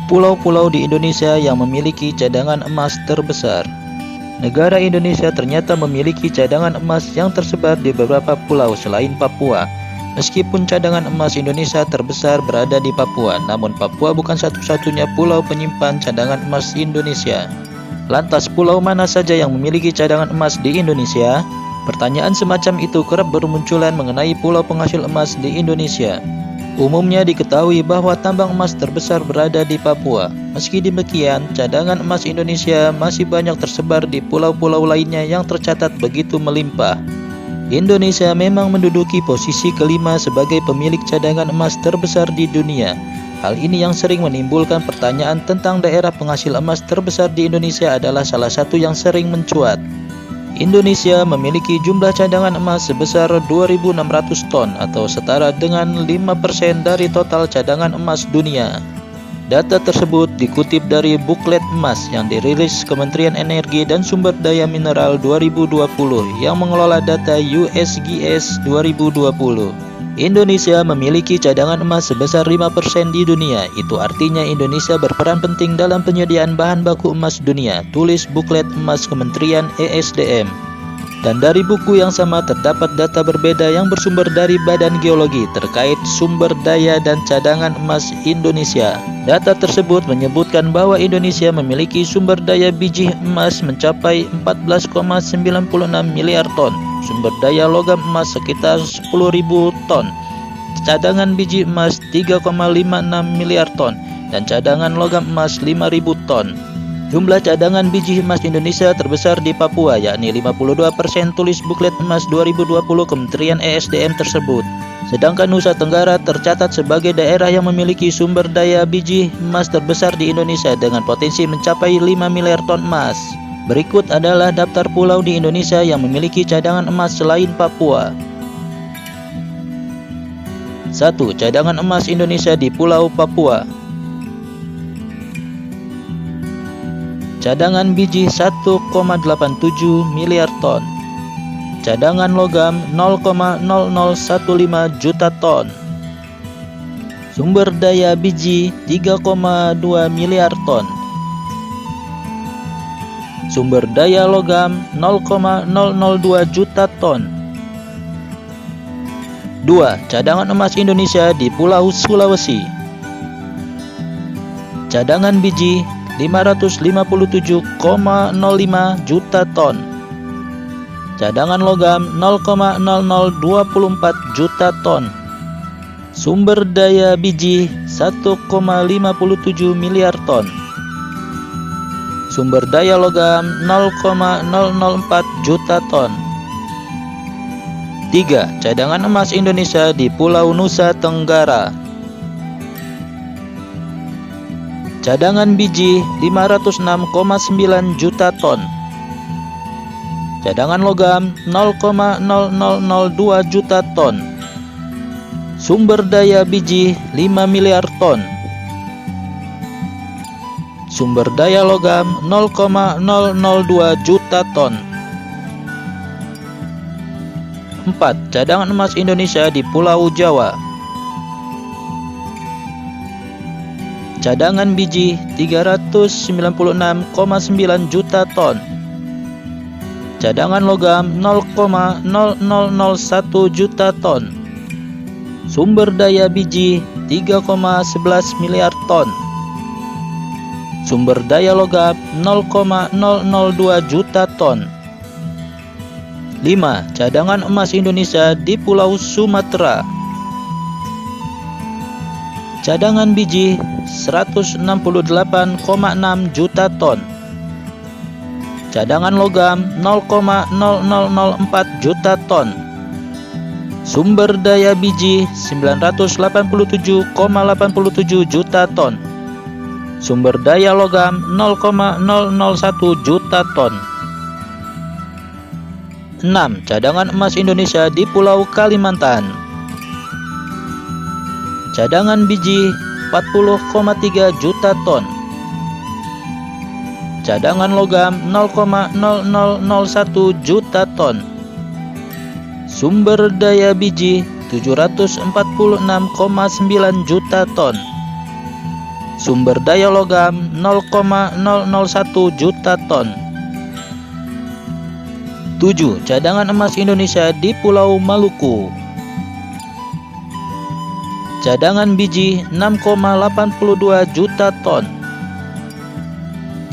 Pulau-pulau di Indonesia yang memiliki cadangan emas terbesar. Negara Indonesia ternyata memiliki cadangan emas yang tersebar di beberapa pulau selain Papua. Meskipun cadangan emas Indonesia terbesar berada di Papua, namun Papua bukan satu-satunya pulau penyimpan cadangan emas Indonesia. Lantas, pulau mana saja yang memiliki cadangan emas di Indonesia? Pertanyaan semacam itu kerap bermunculan mengenai pulau penghasil emas di Indonesia. Umumnya diketahui bahwa tambang emas terbesar berada di Papua. Meski demikian, cadangan emas Indonesia masih banyak tersebar di pulau-pulau lainnya yang tercatat begitu melimpah. Indonesia memang menduduki posisi kelima sebagai pemilik cadangan emas terbesar di dunia. Hal ini yang sering menimbulkan pertanyaan tentang daerah penghasil emas terbesar di Indonesia adalah salah satu yang sering mencuat. Indonesia memiliki jumlah cadangan emas sebesar 2.600 ton atau setara dengan 5% dari total cadangan emas dunia. Data tersebut dikutip dari buklet emas yang dirilis Kementerian Energi dan Sumber Daya Mineral 2020 yang mengelola data USGS 2020. Indonesia memiliki cadangan emas sebesar 5% di dunia. Itu artinya Indonesia berperan penting dalam penyediaan bahan baku emas dunia, tulis buklet emas Kementerian ESDM. Dan dari buku yang sama terdapat data berbeda yang bersumber dari Badan Geologi terkait sumber daya dan cadangan emas Indonesia. Data tersebut menyebutkan bahwa Indonesia memiliki sumber daya biji emas mencapai 14,96 miliar ton, sumber daya logam emas sekitar 10.000 ton, cadangan biji emas 3,56 miliar ton, dan cadangan logam emas 5.000 ton. Jumlah cadangan biji emas Indonesia terbesar di Papua, yakni 52%, tulis buklet emas 2020 Kementerian ESDM tersebut. Sedangkan Nusa Tenggara tercatat sebagai daerah yang memiliki sumber daya biji emas terbesar di Indonesia dengan potensi mencapai 5 miliar ton emas. Berikut adalah daftar pulau di Indonesia yang memiliki cadangan emas selain Papua. 1. Cadangan emas Indonesia di Pulau Papua. Cadangan biji 1,87 miliar ton. Cadangan logam 0,0015 juta ton. Sumber daya biji 3,2 miliar ton. Sumber daya logam 0,002 juta ton. 2. Cadangan emas Indonesia di Pulau Sulawesi. Cadangan biji 557,05 juta ton. Cadangan logam 0,0024 juta ton. Sumber daya biji 1,57 miliar ton. Sumber daya logam 0,004 juta ton. 3. Cadangan emas Indonesia di Pulau Nusa Tenggara. Cadangan biji 506,9 juta ton. Cadangan logam 0,0002 juta ton. Sumber daya biji 5 miliar ton. Sumber daya logam 0,002 juta ton. 4. Cadangan emas Indonesia di Pulau Jawa. Cadangan biji 396,9 juta ton. Cadangan logam 0,0001 juta ton. Sumber daya biji 3,11 miliar ton. Sumber daya logam 0,002 juta ton. 5. Cadangan emas Indonesia di Pulau Sumatera. Cadangan biji 168,6 juta ton. Cadangan logam 0,0004 juta ton. Sumber daya biji 987,87 juta ton. Sumber daya logam 0,001 juta ton. 6. Cadangan emas Indonesia di Pulau Kalimantan. Cadangan biji 40,3 juta ton. Cadangan logam 0,0001 juta ton. Sumber daya biji 746,9 juta ton. Sumber daya logam 0,001 juta ton. 7. Cadangan emas Indonesia di Pulau Maluku. Cadangan biji 6,82 juta ton.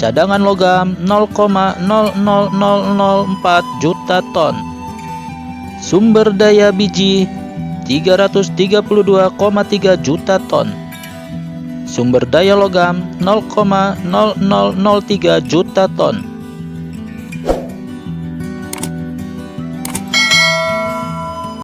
Cadangan logam 0,00004 juta ton. Sumber daya biji 332,3 juta ton. Sumber daya logam 0,0003 juta ton.